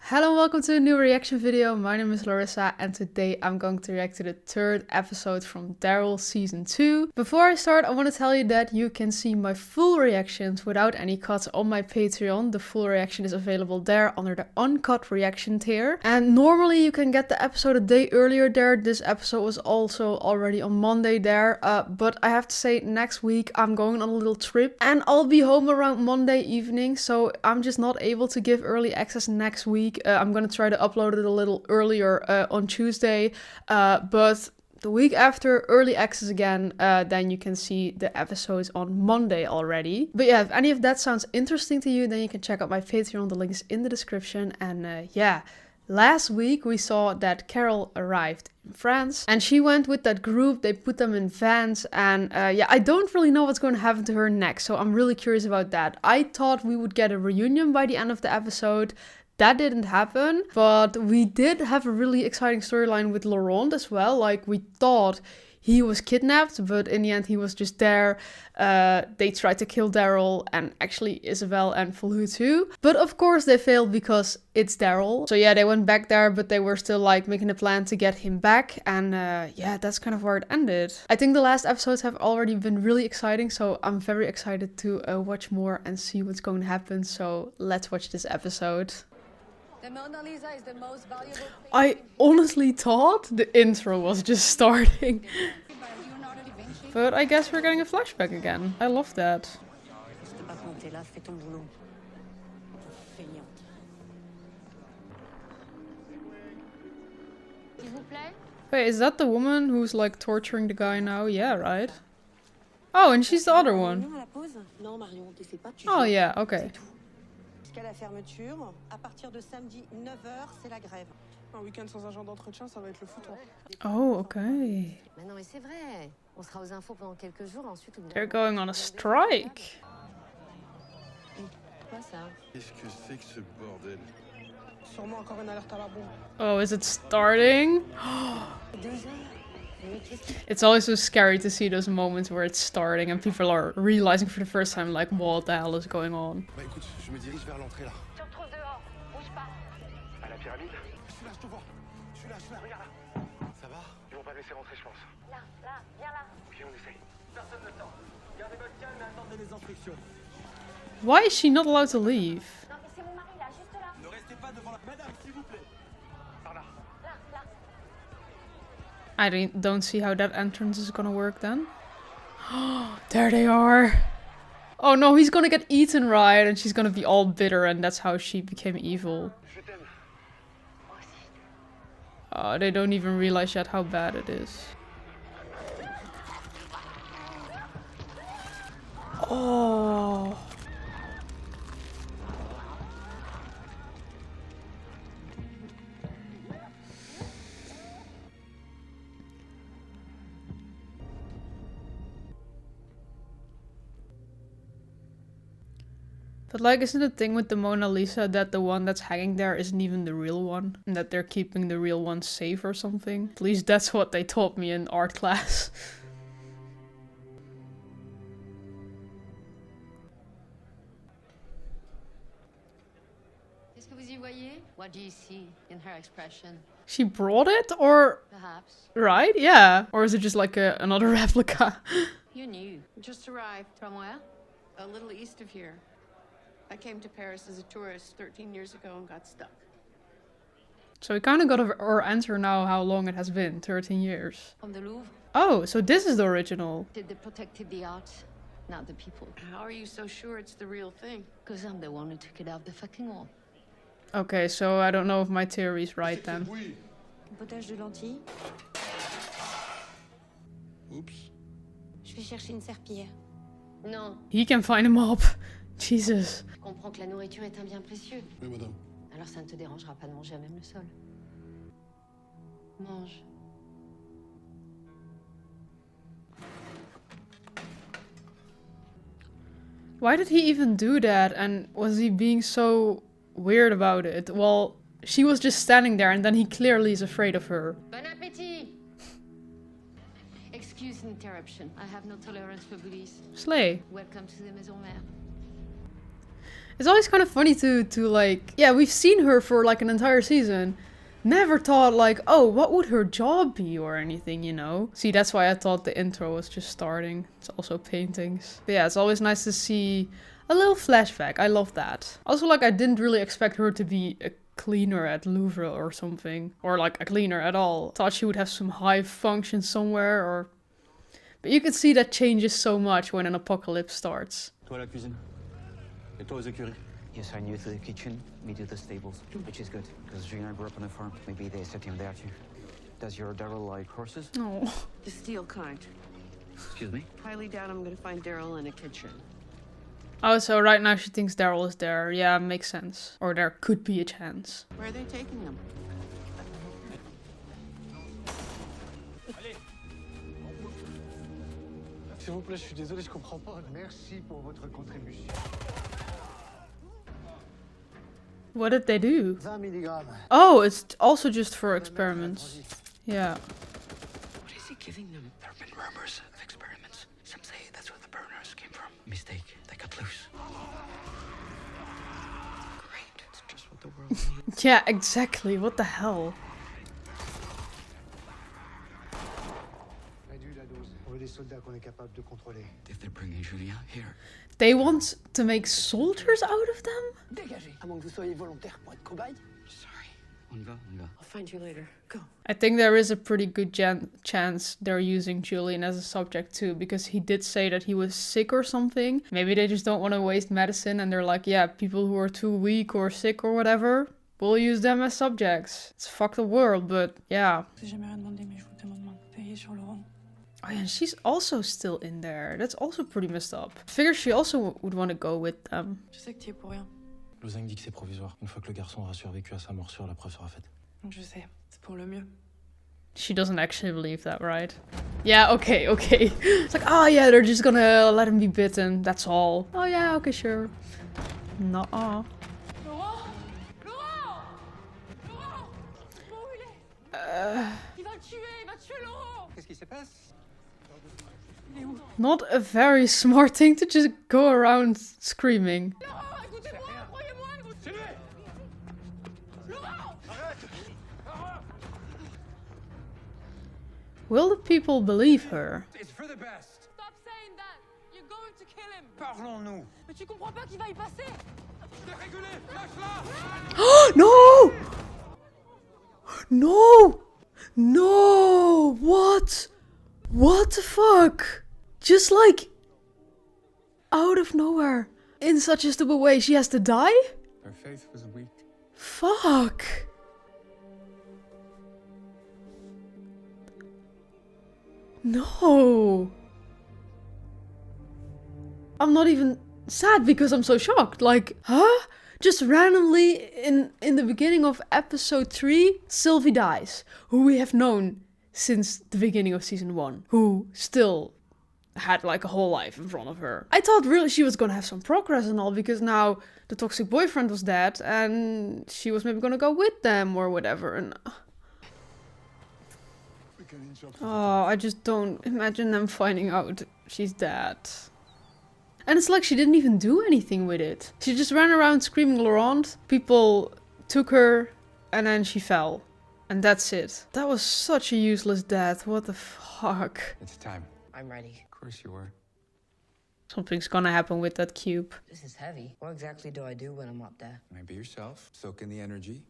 Hello and welcome to a new reaction video. My name is Larissa and today I'm going to react to the third episode from Daryl season 2. Before I start, I want to tell you that you can see my full reactions without any cuts on my Patreon. The full reaction is available there under the uncut reaction tier. And normally you can get the episode a day earlier there. This episode was also already on Monday there. But I have to say next week I'm going on a little trip and I'll be home around Monday evening. So I'm just not able to give early access next week. I'm gonna try to upload it a little earlier on Tuesday, but the week after, early access again, then you can see the episodes on Monday already. But yeah, if any of that sounds interesting to you, then you can check out my Patreon, the link is in the description. And yeah, last week we saw that Carol arrived in France and she went with that group, they put them in vans and yeah, I don't really know what's going to happen to her next, so I'm really curious about that. I thought we would get a reunion by the end of the episode. That didn't happen, but we did have a really exciting storyline with Laurent as well. Like, we thought he was kidnapped, but in the end he was just there. They tried to kill Daryl and actually Isabel and Fulhu too. But of course they failed because it's Daryl. So yeah, they went back there, but they were still like making a plan to get him back. And yeah, that's kind of where it ended. I think the last episodes have already been really exciting, so I'm very excited to watch more and see what's going to happen. So let's watch this episode. The Mona Lisa is the most valuable. I honestly thought the intro was just starting. But I guess we're getting a flashback again. I love that. Wait, is that the woman who's like torturing the guy now? Yeah, right? Oh, and she's the other one. Oh yeah, okay. À la fermeture, à partir de samedi 9h, c'est la grève. Un week-end sans agent d'entretien, ça va être le foutoir. Oh, okay. Mais non, mais c'est vrai. On sera aux infos pendant quelques jours, ensuite on... They're going on a strike. Quoi ça? Qu'est-ce que c'est que ce bordel? Sûrement encore une alerte à la bombe. Oh, is it starting? 2 heures. It's always so scary to see those moments where it's starting and people are realizing for the first time like what the hell is going on. Bah écoute, je me dirige vers l'entrée là. Tu te retrouves dehors, bouge pas. À la pyramide? Je suis là, je te vois. Je suis là, regarde là. Ça va? Ils vont pas me laisser rentrer, je pense. Là, viens là. Ok, on essaye. Personne ne tente. Gardez votre calme et attendez les instructions. Why is she not allowed to leave? Non mais c'est mon mari là, juste là. Ne restez pas devant la... Madame, s'il vous plaît. Par là. Là. I don't see how that entrance is gonna work then. There they are. Oh no, he's gonna get eaten, right? And she's gonna be all bitter and that's how she became evil. Je t'aime. Oh, they don't even realize yet how bad it is. Oh. But like, isn't the thing with the Mona Lisa that the one that's hanging there isn't even the real one? And that they're keeping the real one safe or something? At least that's what they taught me in art class. Qu'est-ce que vous y voyez? What do you see in her expression? She brought it? Or... Perhaps. Right? Yeah. Or is it just like another replica? You knew. Just arrived From where? a little east of here. I came to Paris as a tourist 13 years ago and got stuck. So we kind of got our answer now how long it has been. 13 years. From the Louvre. Oh, so this is the original. They protected the art, not the people. How are you so sure it's the real thing? Because I'm the one who took it off the fucking wall. Okay, so I don't know if my theory is right then. Oui. Potage de lentilles. Oups. Je vais chercher une serpillière. Non, He can find him up. Jesus. je comprends que la nourriture est un bien précieux. Oui, madame. Alors ça ne te dérangera pas de manger à même le sol. Mange. Why did he even do that? And was he being so weird about it? Well, she was just standing there and then he clearly is afraid of her. Bon appétit! Excuse interruption. I have no tolerance for bullies. Slay. Welcome to the Maison Mère. It's always kind of funny to like, yeah, we've seen her for like an entire season. Never thought like, oh, what would her job be or anything, you know? See, that's why I thought the intro was just starting. It's also paintings. But yeah, it's always nice to see a little flashback. I love that. Also, like, I didn't really expect her to be a cleaner at Louvre or something. Or like a cleaner at all. Thought she would have some high function somewhere or... But you can see that changes so much when an apocalypse starts. Toi la cuisine. Et toi aux écuries. Yes, I'm new to the kitchen, me do the stables, which is good, because Julien grew up on a farm. Maybe they set him there too. Does your Daryl like horses? Oh. The steel kind. Excuse me? Highly doubt I'm gonna find Daryl in a kitchen. Oh, so right now she thinks Daryl is there. Yeah, makes sense. Or there could be a chance. Where are they taking them? S'il vous plaît, je suis désolé, je comprends pas. Merci pour votre contribution. What did they do? 20 milligrammes. Oh, it's also just for experiments. Yeah. What is he giving them? There have been rumors of experiments. Some say that's where the burners came from. Mistake. They got loose. Great. It's just what the world needs. Yeah, exactly. What the hell? Réduis la dose. On veut des soldats qu'on est capable de contrôler. If they're bringing Julien here. They want to make soldiers out of them? Dégagez. À moins que vous soyez volontaire pour être cobaye. Sorry. On va. I'll find you later. Go. I think there is a pretty good chance they're using Julian as a subject too, because he did say that he was sick or something. Maybe they just don't want to waste medicine and they're like, yeah, people who are too weak or sick or whatever, we'll use them as subjects. It's fuck the world, but yeah. Oh yeah, and she's also still in there. That's also pretty messed up. I figure she also would want to go with them. Je sais que tu es pour rien. Lausanne dit que c'est provisoire. Une fois que le garçon aura survécu à sa morsure, la preuve sera faite. Je sais, c'est pour le mieux. She doesn't actually believe that, right? Yeah, okay. It's like, oh yeah, they're just gonna let him be bitten. That's all. Oh yeah, okay, sure. Nuh-uh. Laurent! Laurent! Laurent! Où il est? Il va le tuer Laurent! Qu'est-ce qui se passe? Not a very smart thing to just go around screaming. Laurent, écoutez-moi, croyez-moi! C'est lui! Laurent! Arrête! Will the people believe her? It's for the best. Stop saying that! You're going to kill him! Parlons-nous. Mais tu comprends pas qu'il va y passer? Dérégulé, lâche-la! No! No! No! What? What the fuck? Just like out of nowhere. In such a stupid way, she has to die? Her faith was weak. Fuck. No. I'm not even sad because I'm so shocked. Like, huh? Just randomly in the beginning of episode 3, Sylvie dies, who we have known since the beginning of season 1, who still had like a whole life in front of her. I thought really she was gonna have some progress and all, because now the toxic boyfriend was dead and she was maybe gonna go with them or whatever. And oh, I just don't imagine them finding out she's dead. And it's like she didn't even do anything with it. She just ran around screaming Laurent. People took her and then she fell. And that's it. That was such a useless death. What the fuck? It's time. I'm ready. Of course you were. Something's gonna happen with that cube. This is heavy. What exactly do I do when I'm up there? Be yourself. Soak in the energy.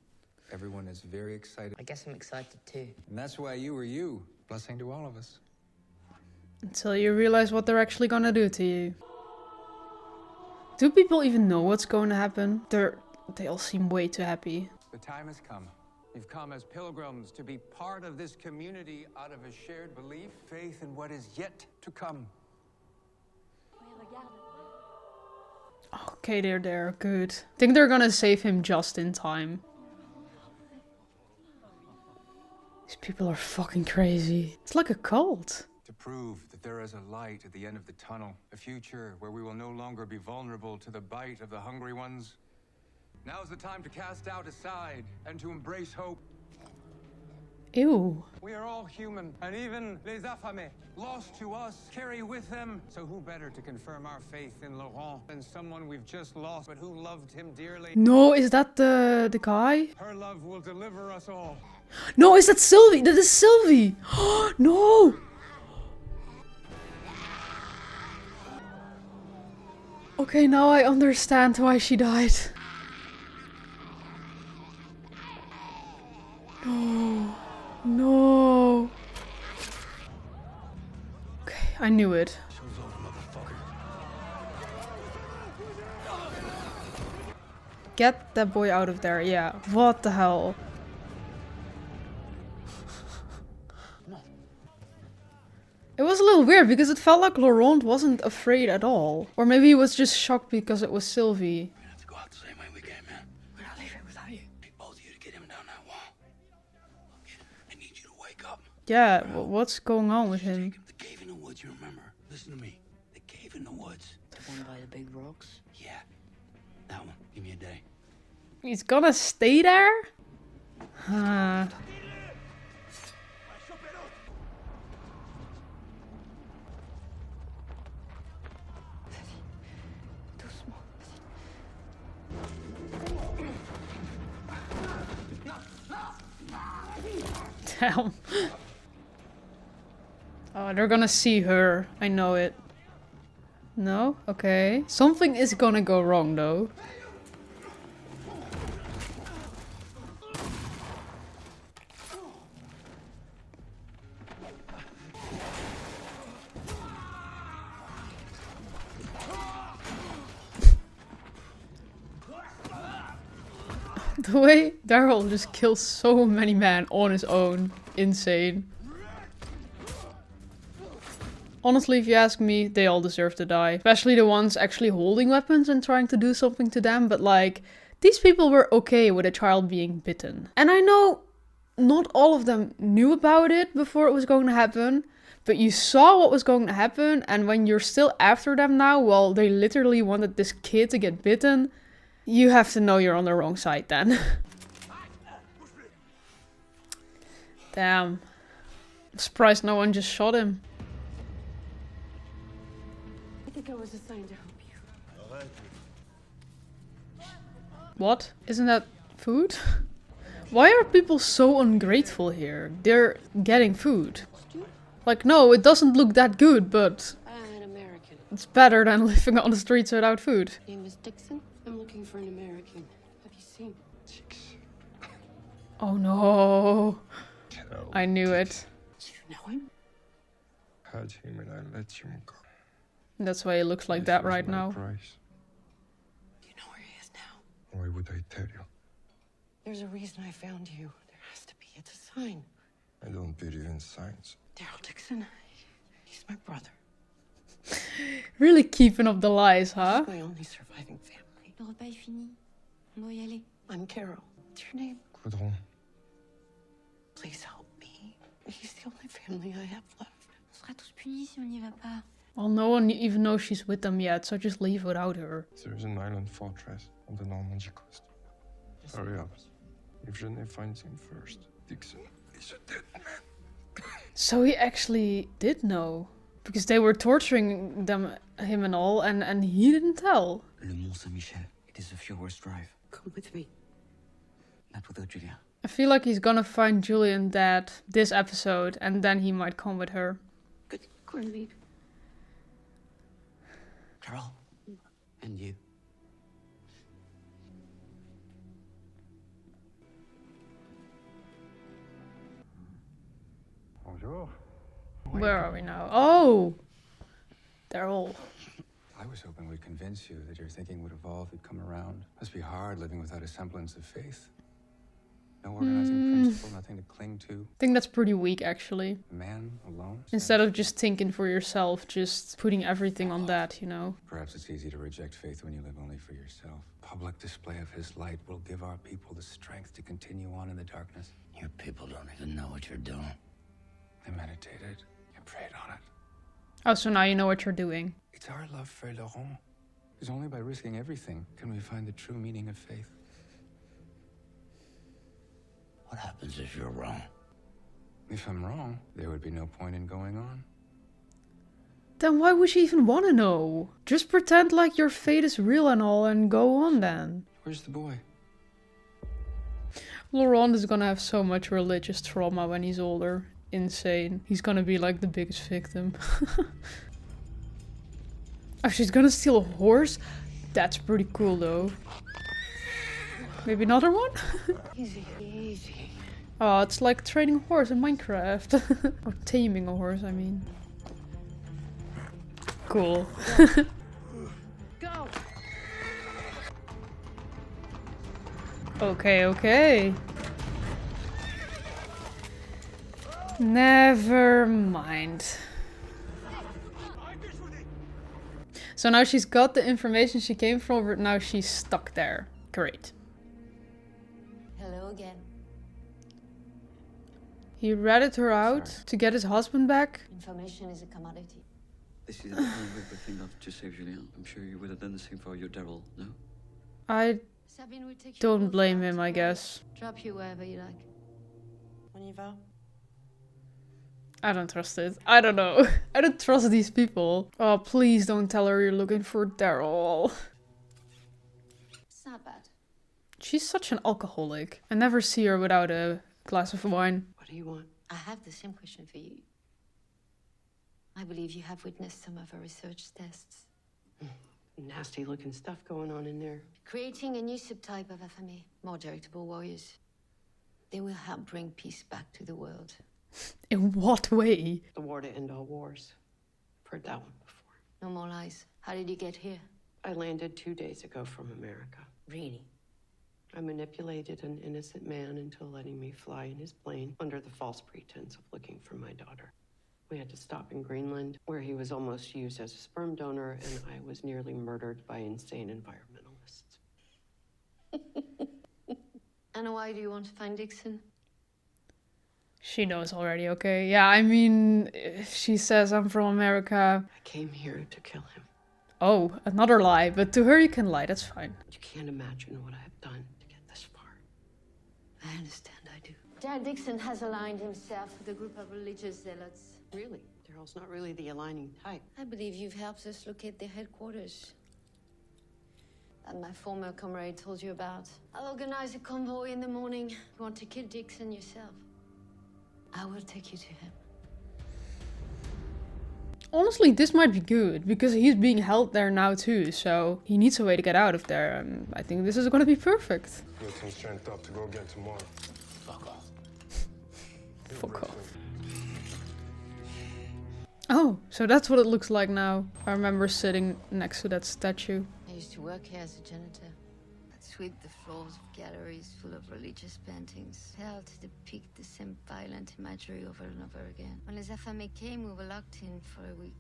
Everyone is very excited. I guess I'm excited too. And that's why you were you. Blessing to all of us. Until you realize what they're actually gonna do to you. Do people even know what's going to happen? They all seem way too happy. The time has come. You've come as pilgrims to be part of this community out of a shared belief, faith in what is yet to come. Okay, they're there. Good. I think they're gonna save him just in time. These people are fucking crazy. It's like a cult. To prove that there is a light at the end of the tunnel, a future where we will no longer be vulnerable to the bite of the hungry ones. Now is the time to cast doubt aside and to embrace hope. Ew. We are all human, and even les affamés, lost to us, carry with them. So who better to confirm our faith in Laurent than someone we've just lost, but who loved him dearly? No, is that the guy? Her love will deliver us all. No, is that Sylvie? That is Sylvie. No. Okay, now I understand why she died. No. No. Okay, I knew it. Get that boy out of there, yeah. What the hell? It was a little weird because it felt like Laurent wasn't afraid at all. Or maybe he was just shocked because it was Sylvie. We're gonna have to go out the same way we came in. We're not leaving without you. I need both of you to get him down that wall. Okay, I need you to wake up. Yeah, what's going on with him? The cave in the woods, you remember? Listen to me. The cave in the woods. The one by the big rocks? Yeah. That one. Give me a day. He's gonna stay there? Huh. Damn. Oh, they're gonna see her. I know it. No? Okay. Something is gonna go wrong though. The way Daryl just kills so many men on his own. Insane. Honestly, if you ask me, they all deserve to die. Especially the ones actually holding weapons and trying to do something to them. But like, these people were okay with a child being bitten. And I know not all of them knew about it before it was going to happen. But you saw what was going to happen. And when you're still after them now, well, they literally wanted this kid to get bitten. You have to know you're on the wrong side then. Damn. I'm surprised no one just shot him. I think I was assigned to help you. What? Isn't that food? Why are people so ungrateful here? They're getting food. Like, no, it doesn't look that good, but An American. it's better than living on the streets without food. Name is Dixon. I'm looking for an American. Have you seen? Oh no. I knew it. Do you know him? Had him and I let him go. That's why he looks like that right now. Price. You know where he is now. Why would I tell you? There's a reason I found you. There has to be. It's a sign. I don't believe in signs. Daryl Dixon. He's my brother. Really keeping up the lies, huh? He's my only surviving family. Le repas est fini. On doit y aller. I'm Carol. What's your name? Coudron. Please help me. He's the only family I have left. On sera tous punis si on n'y va pas. Well, no one even knows she's with them yet, so just leave without her. There's an island fortress on the Normandy coast. Hurry up. If Genet finds him first, Dixon is a dead man. So he actually did know. Because they were torturing him and all, and he didn't tell. Le Mont Saint-Michel. It is a few hours drive. Come with me. Not without Julia. I feel like he's gonna find Julian dead this episode, and then he might come with her. Good. Corned beef. Carol. And you. Bonjour. Where are we now? Oh! Daryl. I was hoping we'd convince you that your thinking would evolve, you'd come around. Must be hard living without a semblance of faith. No organizing principle, nothing to cling to. I think that's pretty weak, actually. Man alone? Instead of just thinking for yourself, just putting everything on that, you know? Perhaps it's easy to reject faith when you live only for yourself. Public display of his light will give our people the strength to continue on in the darkness. Your people don't even know what you're doing. I meditated. I prayed on it. Oh, so now you know what you're doing. It's our love for Laurent. Because only by risking everything can we find the true meaning of faith. What happens if you're wrong? If I'm wrong, there would be no point in going on. Then why would she even want to know? Just pretend like your fate is real and all and go on then. Where's the boy? Laurent is gonna have so much religious trauma when he's older. Insane. He's gonna be like the biggest victim. Oh, she's gonna steal a horse? That's pretty cool though. Maybe another one? Easy, easy. Oh, it's like training a horse in Minecraft. Or taming a horse, I mean. Cool. Go! Okay, okay. Never mind. So now she's got the information she came from, but now she's stuck there. Great. Hello again. He ratted her out to get his husband back. Information is a commodity. This is everything enough to save Julien. I'm sure you would have done the same for your Daryl, no? I Sabine will take you don't both blame down him, to I Paris. guess. Drop you wherever you like. On y va? I don't trust it. I don't know. I don't trust these people. Oh, please don't tell her you're looking for Daryl. It's not bad. She's such an alcoholic. I never see her without a glass of wine. What do you want? I have the same question for you. I believe you have witnessed some of our research tests. Nasty looking stuff going on in there. Creating a new subtype of FMA, more charitable warriors. They will help bring peace back to the world. In what way? The war to end all wars. I've heard that one before. No more lies. How did you get here? I landed 2 days ago from America. Really? I manipulated an innocent man into letting me fly in his plane under the false pretense of looking for my daughter. We had to stop in Greenland, where he was almost used as a sperm donor, and I was nearly murdered by insane environmentalists. And why do you want to find Dixon? She knows already, okay? Yeah, I mean, if she says I'm from America. I came here to kill him. Oh, another lie. But to her you can lie, that's fine. You can't imagine what I have done to get this far. I understand, I do. Daryl Dixon has aligned himself with a group of religious zealots. Really? Daryl's not really the aligning type. I believe you've helped us locate their headquarters. That my former comrade told you about. I'll organize a convoy in the morning. You want to kill Dixon yourself? I will take you to him. Honestly, this might be good, because he's being held there now too, so he needs a way to get out of there, and I think this is gonna be perfect. Get some strength up to go get tomorrow. Fuck off. Fuck off. Oh, so that's what it looks like now. I remember sitting next to that statue. I used to work here as a janitor. I'd sweep the floors of galleries full of religious paintings, held to depict the same violent imagery over and over again. When Les Affamés came, we were locked in for a week.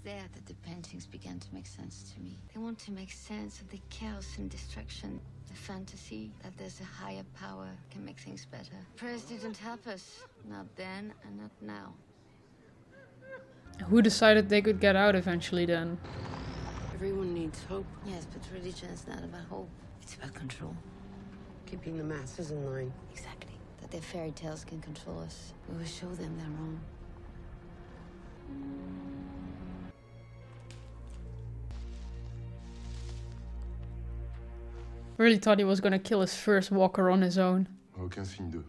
There that the paintings began to make sense to me. They want to make sense of the chaos and destruction, the fantasy that there's a higher power can make things better. Prayers didn't help us, not then and not now. Who decided they could get out eventually then? Everyone needs hope. Yes, but religion is not about hope. It's about control. Keeping the masses in line. Exactly. That their fairy tales can control us. We will show them they're wrong. Really thought he was gonna kill his first walker on his own. Aucun signe d'eux.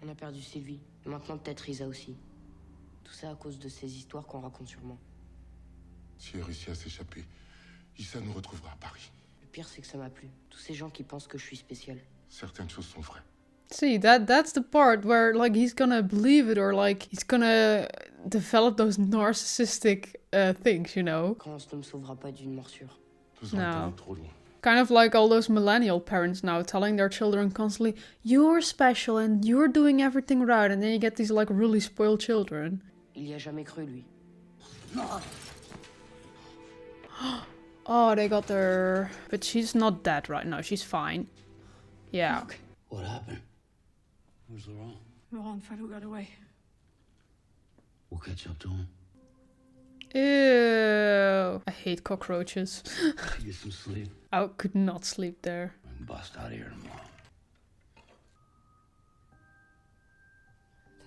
On a perdu Sylvie. Maintenant peut-être Risa aussi. Tout ça à cause de ces histoires qu'on raconte sûrement. Si elle réussit à s'échapper, Issa nous retrouvera à Paris. Le pire c'est que ça m'a plu. Tous ces gens qui pensent que je suis spécial. Certaines choses sont vraies. See, that's the part where like he's gonna believe it or like he's gonna develop those narcissistic things, you know? Quand ne me sauvera pas d'une morsure. No. Kind of like all those millennial parents now telling their children constantly, you're special and you're doing everything right, and then you get these like really spoiled children. Il y a jamais cru lui. Oh, they got her. But she's not dead right now, she's fine. Yeah. What happened? Where's Laurent? Laurent and Fabio got away. We'll catch up to him. Ew. I hate cockroaches. Get some sleep. I could not sleep there. And bust out of here tomorrow.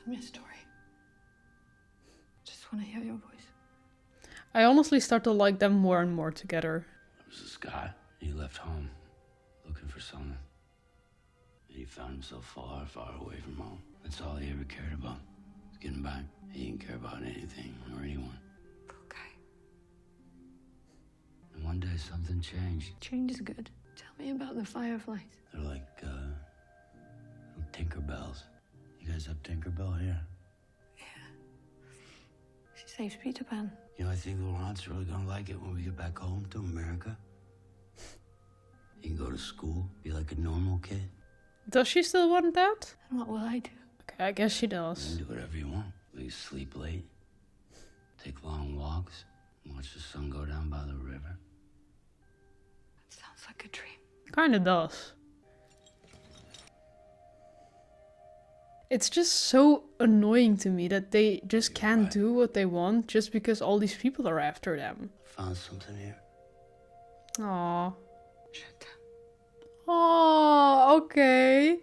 Tell me a story. Just want to hear your voice. I honestly start to like them more and more together. There was this guy. He left home looking for someone. And he found himself far, far away from home. That's all he ever cared about. Was getting back. He didn't care about anything or anyone. Okay. And one day something changed. Change is good. Tell me about the fireflies. They're like little Tinkerbells. You guys have Tinkerbell here? She saves Peter Pan. You know, I think Laurent's really gonna like it when we get back home to America. He can go to school, be like a normal kid. Does she still want that? And what will I do? Okay, I guess she You does. can do whatever you want. You sleep late, take long walks, watch the sun go down by the river. That sounds like a dream. Kinda does. It's just so annoying to me that they just can't do what they want just because all these people are after them. Found something here. Aww. Oh, okay.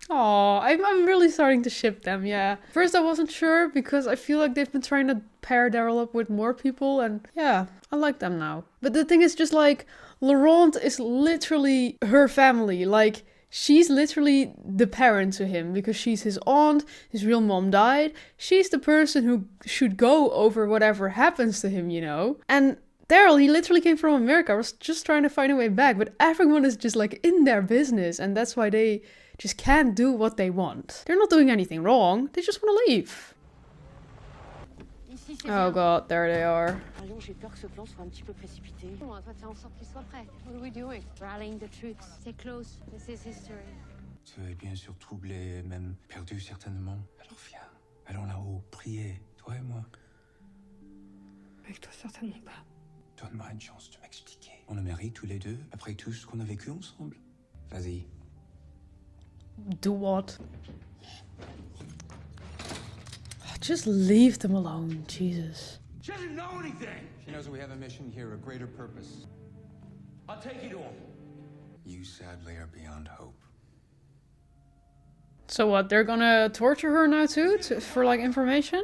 Oh, I'm really starting to ship them, yeah. First I wasn't sure because I feel like they've been trying to pair Daryl up with more people and yeah, I like them now. But the thing is just like, Laurent is literally her family. Like, she's literally the parent to him because she's his aunt, his real mom died. She's the person who should go over whatever happens to him, you know? And Daryl, he literally came from America, was just trying to find a way back, but everyone is just like in their business and that's why they just can't do what they want. They're not doing anything wrong, they just want to leave. Oh god, there they are. Arron, j'ai peur que ce plan soit un petit peu précipité. On doit faire en sorte qu'il soit prêt. What are we doing? Rallying the troops. Stay close. This is history. Tu es bien sûr troublé et même perdu certainement. Alors viens, allons là-haut, prier, toi et moi. Avec toi, certainement pas. Donne-moi une chance de m'expliquer. On le mérite tous les deux, après tout ce qu'on a vécu ensemble. Vas-y. Do what? Just leave them alone, Jesus. She doesn't know anything. She knows we have a mission here, a greater purpose. I'll take you to him. You sadly are beyond hope. So what, they're gonna torture her now too? For like information?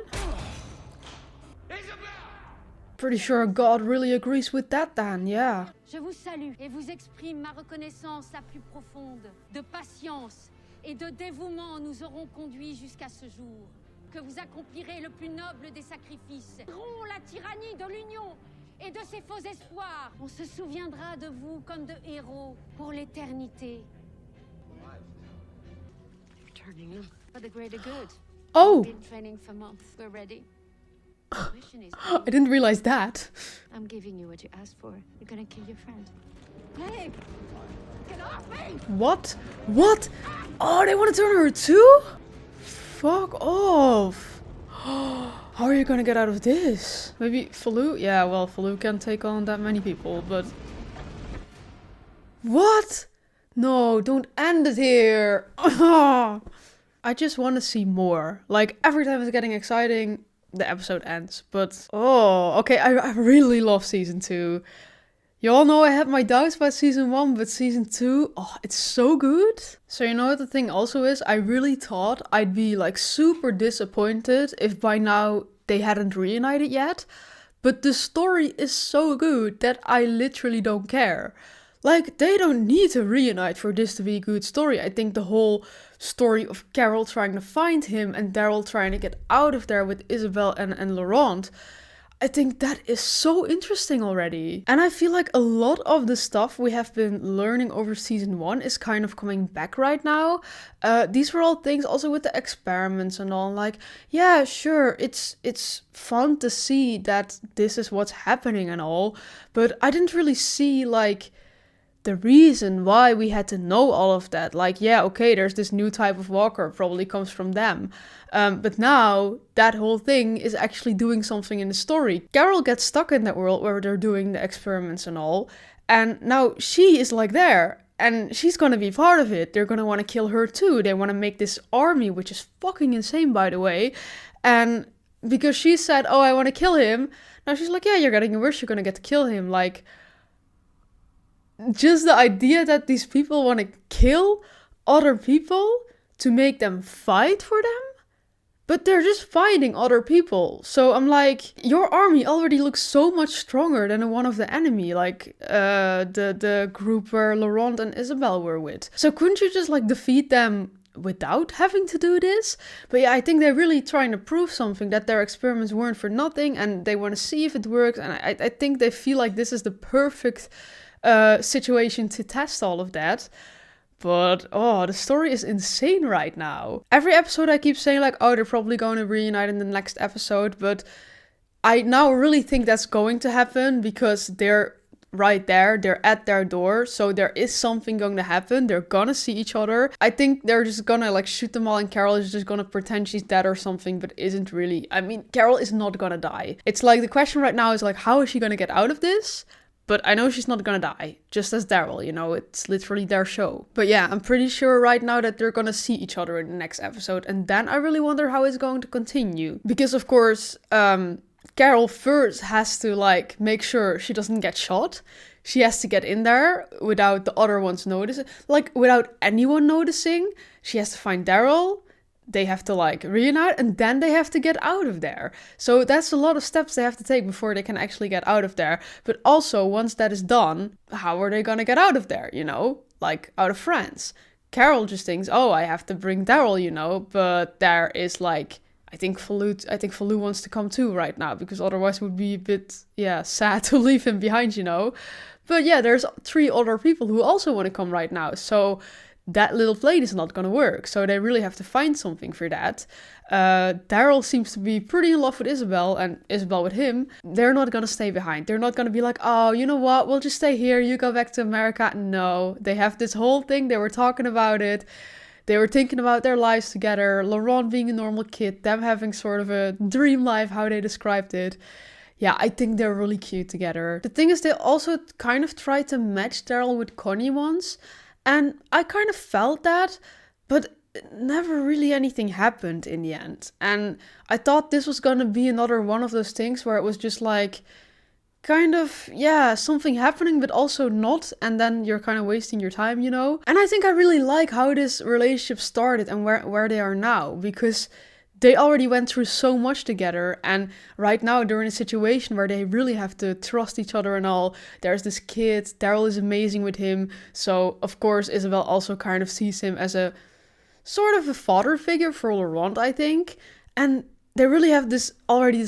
Pretty sure God really agrees with that then, yeah. Je vous salue et vous exprime ma reconnaissance la plus profonde. De patience et de dévouement nous aurons conduit jusqu'à ce jour. Que vous accomplirez le plus noble des sacrifices. Rompt la tyrannie de l'Union et de ses faux espoirs. On se souviendra de vous comme de héros pour l'éternité. Turning in. For the greater good. Oh! We've been training for months. We're ready. Mission is I didn't realize that. I'm giving you what you asked for. You're gonna kill your friend. Hey! Get off me! What? What? Oh, they want to turn her too? Fuck off. How are you gonna get out of this? Maybe Falou? Yeah, well, Falou can't take on that many people, but... What? No, don't end it here. I just want to see more. Like, every time it's getting exciting, the episode ends. But, oh, okay, I really love season 2. You all know I had my doubts about season 1, but season 2, oh, it's so good. So you know what the thing also is? I really thought I'd be like super disappointed if by now they hadn't reunited yet. But the story is so good that I literally don't care. Like, they don't need to reunite for this to be a good story. I think the whole story of Carol trying to find him and Daryl trying to get out of there with Isabel and Laurent, I think that is so interesting already. And I feel like a lot of the stuff we have been learning over season 1 is kind of coming back right now. These were all things also with the experiments and all. Like, yeah, sure, it's fun to see that this is what's happening and all. But I didn't really see like the reason why we had to know all of that. Like, yeah, okay, there's this new type of walker, probably comes from them. But now that whole thing is actually doing something in the story. Carol gets stuck in that world where they're doing the experiments and all. And now she is like there. And she's gonna be part of it. They're gonna want to kill her too. They want to make this army, which is fucking insane, by the way. And because she said, oh, I want to kill him. Now she's like, yeah, you're getting worse. You're gonna get to kill him. Like, just the idea that these people want to kill other people to make them fight for them. But they're just fighting other people. So I'm like, your army already looks so much stronger than the one of the enemy. Like the group where Laurent and Isabel were with. So couldn't you just like defeat them without having to do this? But yeah, I think they're really trying to prove something, that their experiments weren't for nothing and they want to see if it works. And I think they feel like this is the perfect situation to test all of that. But, oh, the story is insane right now. Every episode I keep saying like, oh, they're probably going to reunite in the next episode. But I now really think that's going to happen because they're right there. They're at their door. So there is something going to happen. They're gonna see each other. I think they're just gonna like shoot them all and Carol is just gonna pretend she's dead or something, but isn't really. I mean, Carol is not gonna die. It's like the question right now is like, how is she gonna get out of this? But I know she's not gonna die, just as Daryl, you know, it's literally their show. But yeah, I'm pretty sure right now that they're gonna see each other in the next episode. And then I really wonder how it's going to continue. Because of course, Carol first has to like make sure she doesn't get shot. She has to get in there without the other ones noticing. Like, without anyone noticing. She has to find Daryl. They have to like reunite and then they have to get out of there. So that's a lot of steps they have to take before they can actually get out of there. But also, once that is done, how are they gonna get out of there, you know? Like, out of France. Carol just thinks, oh, I have to bring Daryl, you know? But there is like, I think Falou wants to come too right now, because otherwise it would be a bit, yeah, sad to leave him behind, you know? But yeah, there's 3 other people who also want to come right now. So that little plane is not going to work. So they really have to find something for that. Daryl seems to be pretty in love with Isabel and Isabel with him. They're not going to stay behind. They're not going to be like, oh, you know what? We'll just stay here. You go back to America. No, they have this whole thing. They were talking about it. They were thinking about their lives together. Laurent being a normal kid. Them having sort of a dream life, how they described it. Yeah, I think they're really cute together. The thing is, they also kind of tried to match Daryl with Connie once. And I kind of felt that, but never really anything happened in the end. And I thought this was gonna be another one of those things where it was just like, kind of, yeah, something happening, but also not. And then you're kind of wasting your time, you know? And I think I really like how this relationship started and where they are now. Because they already went through so much together, and right now they're in a situation where they really have to trust each other and all. There's this kid, Daryl is amazing with him, so of course Isabel also kind of sees him as a sort of a father figure for Laurent, I think. And they really have this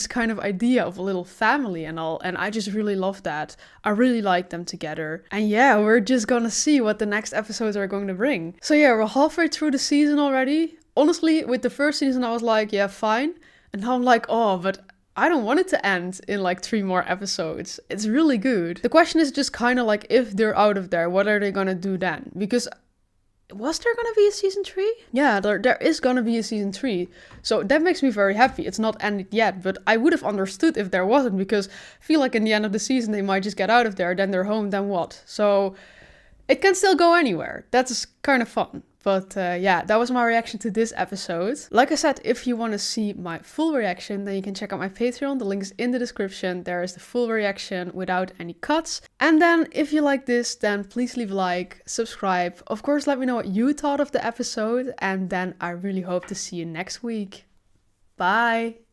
kind of idea of a little family and all, and I just really love that. I really like them together. And yeah, we're just gonna see what the next episodes are going to bring. So yeah, we're halfway through the season already. Honestly, with the first season, I was like, yeah, fine. And now I'm like, oh, but I don't want it to end in like 3 more episodes. It's really good. The question is just kind of like, if they're out of there, what are they gonna do then? Because was there gonna be a season 3? Yeah, there is gonna be a season 3. So that makes me very happy. It's not ended yet, but I would have understood if there wasn't, because I feel like in the end of the season, they might just get out of there, then they're home, then what? So it can still go anywhere. That's kind of fun. But yeah, that was my reaction to this episode. Like I said, if you want to see my full reaction, then you can check out my Patreon. The link is in the description. There is the full reaction without any cuts. And then if you like this, then please leave a like, subscribe. Of course, let me know what you thought of the episode. And then I really hope to see you next week. Bye!